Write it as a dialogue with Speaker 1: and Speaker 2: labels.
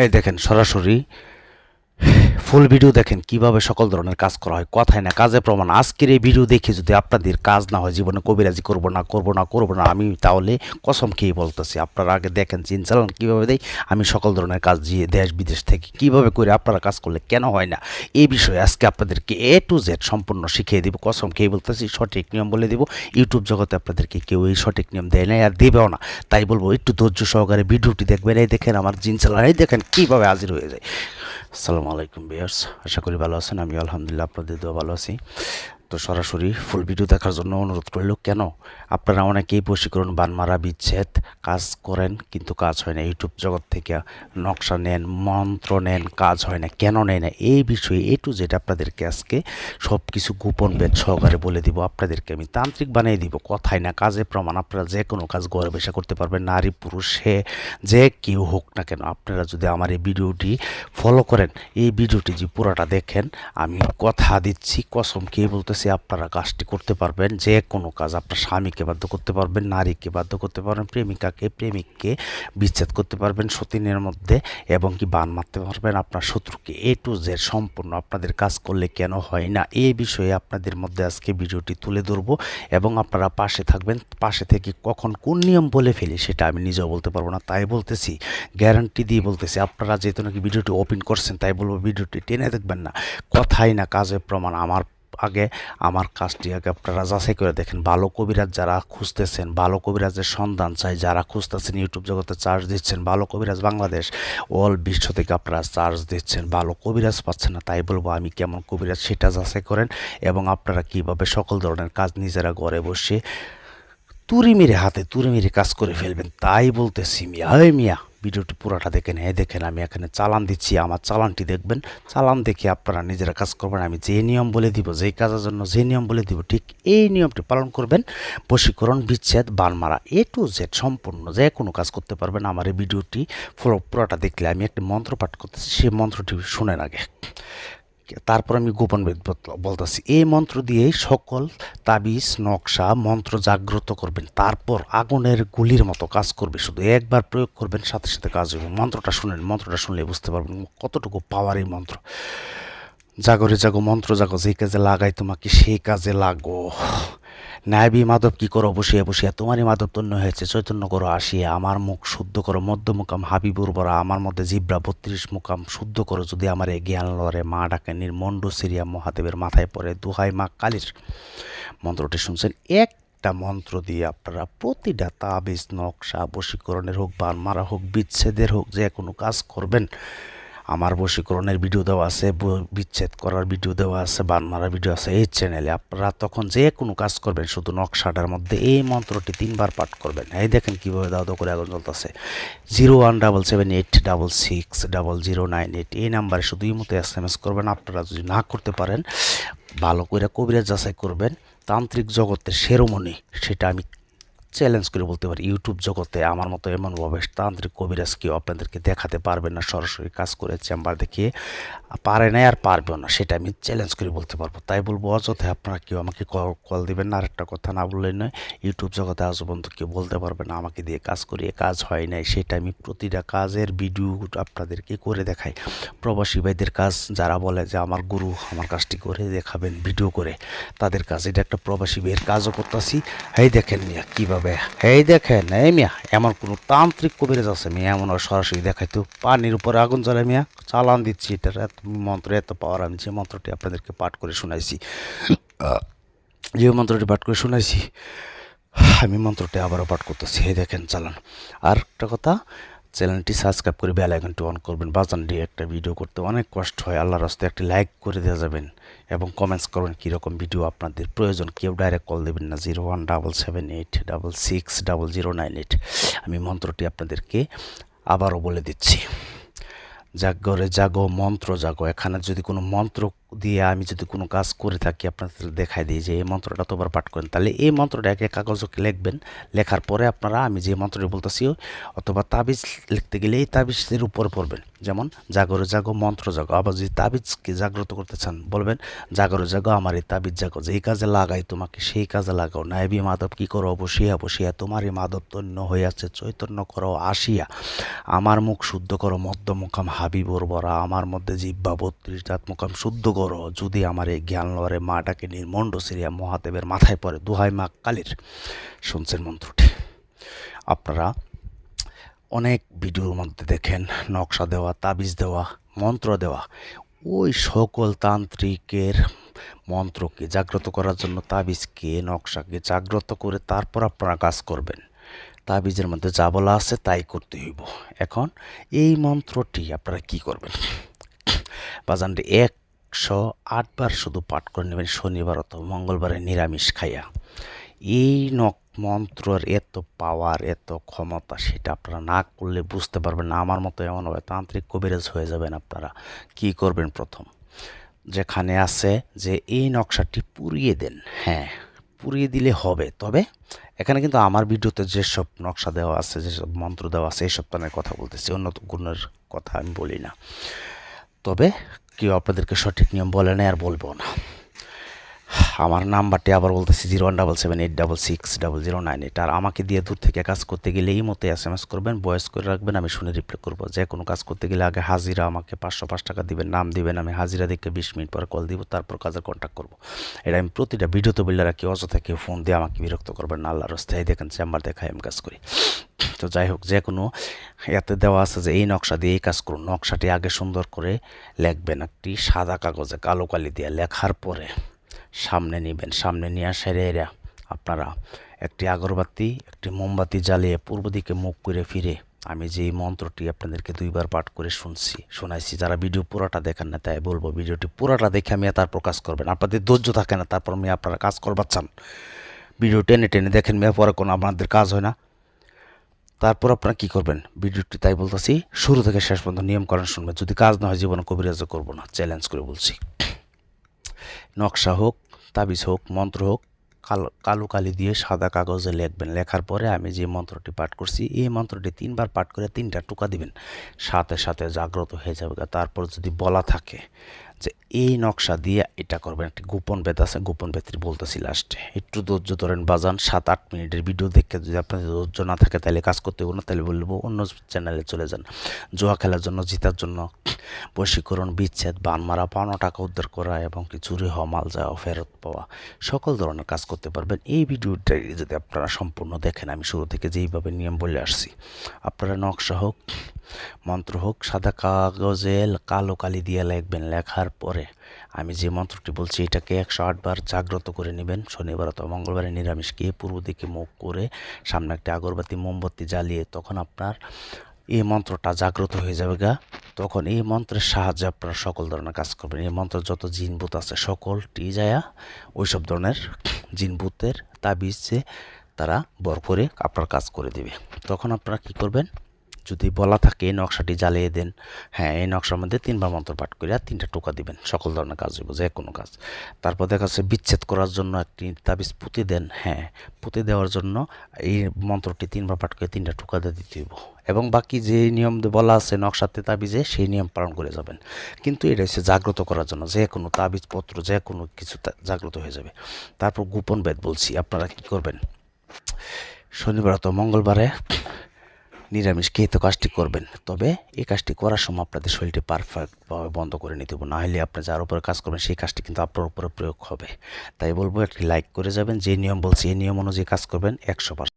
Speaker 1: এই দেখেন সরাসরি ফুল ভিডিও দেখেন কিভাবে সকল ধরনের কাজ করা হয়, কথায় না কাজে প্রমাণ। আজকের এই ভিডিও দেখে যদি আপনাদের কাজ না হয়, জীবনে কবিরাজি করব না আমি, তাহলে কসম খেয়ে বলতেছি আপনারা আগে দেখেন চিন চালান কীভাবে দেয়। আমি সকল ধরনের কাজ দিয়ে দেশ বিদেশ থেকে কিভাবে করে আপনারা কাজ করলে কেন হয় না, এই বিষয়ে আজকে আপনাদেরকে A to Z সম্পূর্ণ শিখিয়ে দিব। কসম খেয়ে বলতেছি, সঠিক নিয়ম বলে দিব। ইউটিউব জগতে আপনাদেরকে কেউ এই সঠিক নিয়ম দেয় না আর দেবেও না, তাই বলবো একটু ধৈর্য সহকারে ভিডিওটি দেখবেন। এই দেখেন আমার জিন চালান, এই দেখেন কীভাবে হাজির হয়ে যায়। আসসালামু আলাইকুম ভিউয়ার্স, আশা করি ভালো আছেন। আমি আলহামদুলিল্লাহ আপনাদের দোয়া ভালো আছি। তো সরাসরি ফুল ভিডিও দেখার জন্য অনুরোধ করল। কেন আপনারা অনেকেই বশীকরণ, বানমারা, বিচ্ছেদ কাজ করেন কিন্তু কাজ হয় না। ইউটিউব জগৎ থেকে নকশা নেন, মন্ত্র নেন, কাজ হয় না, কেন নেয় না, এই বিষয়ে A to Z আপনাদেরকে আজকে সব কিছু গোপন বেদ সহকারে বলে দিব। আপনাদেরকে আমি তান্ত্রিক বানিয়ে দিব, কথায় না কাজে প্রমাণ। আপনারা যে কোনো কাজ ঘরে বসে করতে পারবেন, নারী পুরুষ সে যে কেউ হোক না কেন। আপনারা যদি আমার এই ভিডিওটি ফলো করেন, এই ভিডিওটি যে পুরোটা দেখেন, আমি কথা দিচ্ছি, কসম খেয়ে বলতেছি আপনারা কাজটি করতে পারবেন। যে কোনো কাজ আপনার স্বামীকে বাধ্য করতে পারবেন, নারীকে বাধ্য করতে পারবেন, প্রেমিককে বিচ্ছেদ করতে পারবেন সতীনের মধ্যে, এবং কি বান মারতে পারবেন আপনার শত্রুকে। A to Z সম্পূর্ণ আপনাদের কাজ করলে কেন হয় না, এই বিষয়ে আপনাদের মধ্যে আজকে ভিডিওটি তুলে ধরবো এবং আপনারা পাশে থাকবেন। পাশে থেকে কখন কোন নিয়ম বলে ফেলি সেটা আমি নিজেও বলতে পারবো না, তাই বলতেছি, গ্যারান্টি দিয়ে বলতেছি। আপনারা যেহেতু নাকি ভিডিওটি ওপেন করছেন, তাই বলবো ভিডিওটি টেনে দেখবেন না, কথাই না কাজে প্রমাণ। আমার কাজটি আগে আপনারা যাচাই করে দেখেন। ভালো কবিরাজ যারা খুঁজতেছেন, ভালো কবিরাজের সন্ধান চাই যারা খুঁজতেছেন, ইউটিউব জগতে চার্জ দিচ্ছেন, ভালো কবিরাজ বাংলাদেশ অল বিশ্ব থেকে আপনারা চার্জ দিচ্ছেন, ভালো কবিরাজ পাচ্ছেন না, তাই বলবো আমি কেমন কবিরাজ সেটা যাচাই করেন এবং আপনারা কিভাবে সকল ধরনের কাজ নিজেরা ঘরে বসে হাতে তুড়ি মেরে কাজ করে ফেলবেন, তাই বলতেছি। মিয়া ভিডিওটি পুরোটা দেখেন। দেখেন আমি এখানে চালান দিচ্ছি, আমার চালানটি দেখবেন। চালান দেখে আপনারা নিজেরা কাজ করবেন। আমি যে নিয়ম বলে দিব, যেই কাজের জন্য যে নিয়ম বলে দিব, ঠিক এই নিয়মটি পালন করবেন। বশীকরণ, বিচ্ছেদ, বানমারা A to Z সম্পূর্ণ যে কোনো কাজ করতে পারবেন। আমার এই ভিডিওটি পুরোটা দেখলে আমি একটি মন্ত্র পাঠ করতেছি, সেই মন্ত্রটি শুনেন আগে, তারপর আমি গোপন বেদ বলতেছি। এই মন্ত্র দিয়েই সকল তাবিজ নকশা মন্ত্র জাগ্রত করবেন, তারপর আগুনের গুলির মতো কাজ করবে। শুধু একবার প্রয়োগ করবেন, সাথে সাথে কাজ হবে। মন্ত্রটা শুনেন, মন্ত্রটা শুনলে বুঝতে পারবেন কতটুকু পাওয়ার এই মন্ত্র। জাগরে জাগো, মন্ত্র জাগো, যেই কাজে লাগাই তোমাকে সেই কাজে লাগো। নাইবি মাধব কি করো বসিয়া বসিয়া, তোমারই মাধব তন্য হয়েছে চৈতন্য করো আসিয়া। আমার মুখ শুদ্ধ করো মধ্য মুকাম হাবিবুর বরা, আমার মধ্যে জিব্রা 32 মুকাম শুদ্ধ করো যদি আমার এ জ্ঞান লরে। মা ডাকে নির্মণ্ড সিরিয়া মহাদেবের মাথায় পড়ে দুহাই মা কালীর। মন্ত্রটি শুনছেন। একটা মন্ত্র দিয়ে আপনারা প্রতিটা তাবিজ নকশা, বশীকরণের হোক, বান মারা হোক, বিচ্ছেদের হোক, যে কোনো কাজ করবেন। আমার বশীকরণের ভিডিও দেওয়া আছে, বিচ্ছেদ করার ভিডিও দেওয়া আছে, বান মারার ভিডিও আছে এই চ্যানেলে। আপনারা তখন যে কোনো কাজ করবেন, শুধু নকশাটার মধ্যে এই মন্ত্রটি 3 বার পাঠ করবেন। এই দেখেন কীভাবে দাও দাও করে আগুন জ্বলতেছে। 017786009098 এই নাম্বারে শুধু এই মতো SMS করবেন। আপনারা যদি না করতে পারেন, ভালো করে কবিরাজ যাচাই করবেন। তান্ত্রিক জগতের শিরোমণি, সেটা আমি চ্যালেঞ্জ করে বলতে পারি, ইউটিউব জগতে আমার মতো এমনভাবে তান্ত্রিক কবিরাজ কেউ আপনাদেরকে দেখাতে পারবেন না। সরাসরি কাজ করে চেম্বার দেখিয়ে পারে না আর পারবেও না, সেটা আমি চ্যালেঞ্জ করে বলতে পারবো। তাই বলবো অযথায় আপনারা কেউ আমাকে কল দিবেন না। আরেকটা কথা না বললেই নয়, ইউটিউব জগতে আজ পর্যন্ত কেউ বলতে পারবে না আমাকে দিয়ে কাজ করিয়ে কাজ হয় নাই। সেটা আমি প্রতিটা কাজের ভিডিও আপনাদেরকে করে দেখাই। প্রবাসী ভাইদের কাজ, যারা বলে যে আমার গুরু আমার কাজটি করে দেখাবেন ভিডিও করে, তাদের কাজ। এটা একটা প্রবাসী ভাইয়ের কাজও করতেছি। এই দেখেন মিয়া কীভাবে, এই দেখেন, এই মিয়া এমন কোনো তান্ত্রিক কবিরাজ আছে মিয়া এমন সরাসরি দেখাইতো পানির উপরে আগুন জ্বালায় মিয়া চালান দিচ্ছি। এটার এত মন্ত্র, এত পাওয়ার। আমি যে মন্ত্রটি আপনাদেরকে পাঠ করে শোনাইছি, আমি মন্ত্রটি আবারও পাঠ করতেছি। এই দেখেন চালান। আর একটা কথা, চ্যানেলটি সাবস্ক্রাইব করে বেল আইকনটি অন করবেন। বাজান দিয়ে একটা ভিডিও করতে অনেক কষ্ট হয়, আল্লাহর রাস্তায় একটি লাইক করে দেওয়া যাবেন এবং কমেন্টস করবেন কীরকম ভিডিও আপনাদের প্রয়োজন। কেউ ডাইরেক্ট কল দেবেন না। 017786609098। আমি মন্ত্রটি আপনাদেরকে আবারও বলে দিচ্ছি। জাগরে জাগো, মন্ত্র জাগো। এখানে যদি কোনো মন্ত্র দিয়ে আমি যদি কোনো কাজ করে থাকি আপনাদের দেখাই দিই যে এই মন্ত্রটা তোবার পাঠ করেন, তাহলে এই মন্ত্রটা একটা কাগজে লিখবেন। লেখার পরে আপনারা আমি যে মন্ত্রটি বলতেছি অথবা তাবিজ লিখতে গেলে এই তাবিজের উপরে পড়বেন। যেমন জাগরে জাগো মন্ত্র জাগো। আবার যদি তাবিজকে জাগ্রত করতে চান বলবেন জাগরে জাগো আমার এই তাবিজ জাগো, যেই কাজে লাগাই তোমাকে সেই কাজে লাগাও। নাইবি মাধব কি করো বসিয়া বসিয়া, তোমারই মাধব তন্য হইয়াছে চৈতন্য করো আসিয়া। আমার মুখ শুদ্ধ করো মধ্য মুখাম হাবিবর বরা, আমার মধ্যে জিহ্বা 32 দাঁত মুখাম শুদ্ধ করো। যদি আমার এই জ্ঞান লরে মাটাকে নির্মণ্ড সিরিয়া মহাদেবের মাথায় পড়ে দোহাই মা কালীর। শুনছেন মন্ত্রটি? আপনারা অনেক ভিডিওর মধ্যে দেখেন নকশা দেওয়া, তাবিজ দেওয়া, মন্ত্র দেওয়া। ওই সকল তান্ত্রিকের মন্ত্রকে জাগ্রত করার জন্য তাবিজকে নকশাকে জাগ্রত করে তারপর আপনারা কাজ করবেন। তাবিজের মধ্যে যা বলা আছে তাই করতে হইব। এখন এই মন্ত্রটি আপনারা কি করবেন? বাজানটি 108 বার শুধু পাঠ করে নেবেন শনিবার অথবা মঙ্গলবারে নিরামিষ খাইয়া। এই মন্ত্রের এত পাওয়ার, এত ক্ষমতা, সেটা আপনারা না করলে বুঝতে পারবেন না। আমার মতো এমন হবে তান্ত্রিক কবিরাজ হয়ে যাবেন আপনারা। কি করবেন? প্রথম যেখানে আছে যে এই নকশাটি পুড়িয়ে দেন। হ্যাঁ, পুড়িয়ে দিলে হবে, তবে এখানে কিন্তু আমার ভিডিওতে যেসব নকশা দেওয়া আছে, যেসব মন্ত্র দেওয়া আছে, এইসব তানের কথা বলতেছি, অন্য গুণের কথা আমি বলি না। তবে কেউ আপনাদেরকে সঠিক নিয়ম বলে না আর বলবো না। আমার নাম্বারটি আবার বলতেছি 0177866009। আর আমাকে দিয়ে দূর থেকে কাজ করতে গেলে এই মতো SMS করবেন, ভয়েস করে রাখবেন, আমি শুনে রিপ্লাই করবো। যে কোনো কাজ করতে গেলে আগে হাজিরা আমাকে 505 টাকা দিবেন, নাম দিবেন, আমি হাজিরা দেখে 20 মিনিট পরে কল দিব, তারপর কাজের কন্ট্যাক্ট করবো। এটা আমি প্রতিটা ভিডিওতে বললে রাখি, অযথা কেউ ফোন দিয়ে আমাকে বিরক্ত করবেন না। আল্লাহর রাস্তায় দেখেন চেম্বার দেখায় আমি কাজ করি। তো যাই হোক, যে কোনো এতে দেওয়া আছে যে এই নকশা দিয়ে এই কাজ করুন। নকশাটি আগে সুন্দর করে লিখবেন একটি সাদা কাগজে কালো কালি দিয়ে। লেখার পরে সামনে নেবেন, সামনে নিয়ে সেরে আপনারা একটি আগরবাতি, একটি মোমবাতি জ্বালিয়ে পূর্ব দিকে মুখ করে ফিরে আমি যে মন্ত্রটি আপনাদেরকে 2 বার পাঠ করে শোনাইছি। যারা ভিডিও পুরোটা দেখেন না তাই বলবো, ভিডিওটি পুরোটা দেখে আমি তারপর কাজ করবেন। আপনাদের ধৈর্য থাকে না, তারপর আমি আপনারা কাজ করবার চান, ভিডিও টেনে টেনে দেখেন মেয়ে, পরে কোনো আপনাদের কাজ হয় না। তারপর আপনারা কি করবেন? ভিডিওটি তাই বলতেছি শুরু থেকে শেষ পর্যন্ত নিয়মকানুন শুনবেন। যদি কাজ না হয় জীবনে কবিরাজও করবো না, চ্যালেঞ্জ করে বলছি। নকশা হোক, তাবিজ হোক, মন্ত্র হোক, কালো কালি দিয়ে সাদা কাগজে লিখবেন। লেখার পরে আমি যে মন্ত্রটি পাঠ করছি এই মন্ত্রটি 3 বার পাঠ করে 3টা টোকা দিবেন, সাথে সাথে জাগ্রত হয়ে যাবে। তারপর যদি বলা থাকে যে এই নকশা দিয়ে এটা করবেন, একটি গোপন বেদ আছে, গোপন বেদটি বলতেছি লাস্টে। একটু ধৈর্য ধরেন বাজান, 7-8 মিনিটের ভিডিও দেখে যদি আপনাদের ধৈর্য না থাকে তাহলে কাজ করতে হবে না, তাহলে বলবো অন্য চ্যানেলে চলে যান। জুয়া খেলার জন্য, জিতার জন্য, বশীকরণ, বিচ্ছেদ, বান মারা, পাওনা টাকা উদ্ধার করা এবং কি চুরি হওয়া মাল যাওয়া ফেরত পাওয়া, সকল ধরনের কাজ করতে পারবেন। এই ভিডিওটা যদি আপনারা সম্পূর্ণ দেখেন, আমি শুরু থেকে যেইভাবে নিয়ম বলে আসছি, আপনারা নকশা হোক, মন্ত্র হোক, সাদা কাগজে কালো কালি দিয়ে লিখবেন। লেখার পরে আমি যে মন্ত্রটি বলছি এটাকে 108 বার জাগ্রত করে নেবেন। শনিবার অথবা মঙ্গলবারে নিরামিষ খেয়ে পূর্ব দিকে মুখ করে সামনে একটা আগরবাতি মোমবাতি জ্বালিয়ে তখন আপনার এই মন্ত্রটা জাগ্রত হয়ে যাবে তখন এই মন্ত্রের সাহায্যে আপনারা সকল ধরনের কাজ করবেন। এই মন্ত্র যত জিনভূত আছে সকলটি যায়া ওই সব ধরনের জিনভূতের তাবিজে তারা বর করে আপনার কাজ করে দিবে। তখন আপনারা কি করবেন? যদি বলা থাকে এই নকশাটি জ্বালিয়ে দেন, হ্যাঁ এই নকশার মধ্যে 3 বার মন্ত্র পাঠ করে আর 3টা টোকা দিবেন, সকল ধরনের কাজ হইব, যে কোনো কাজ। তারপর দেখা যাচ্ছে বিচ্ছেদ করার জন্য একটি তাবিজ পুঁতে দেন, হ্যাঁ পুঁতে দেওয়ার জন্য এই মন্ত্রটি 3 বার পাঠ করে 3টা টোকা দিয়ে দিতে হইব। এবং বাকি যে নিয়ম বলা আছে নকশাতে তাবিজে সেই নিয়ম পালন করে যাবেন। কিন্তু এটা হচ্ছে জাগ্রত করার জন্য, যে কোনো তাবিজপত্র যে কোনো কিছু জাগ্রত হয়ে যাবে। তারপর গোপন বেদ বলছি, আপনারা কি করবেন? শনিবার অথবা মঙ্গলবারে নিরামিষ খেয়ে তো কাজটি করবেন, তবে এই কাজটি করার সময় আপনাদের শরীরটি পারফেক্টভাবে বন্ধ করে নিতে হবে, না হলে আপনি যার উপরে কাজ করবেন সেই কাজটি কিন্তু আপনার উপরে প্রয়োগ হবে। তাই বলবো একটি লাইক করে যাবেন। যে নিয়ম বলছি এই নিয়ম অনুযায়ী কাজ করবেন, 100%।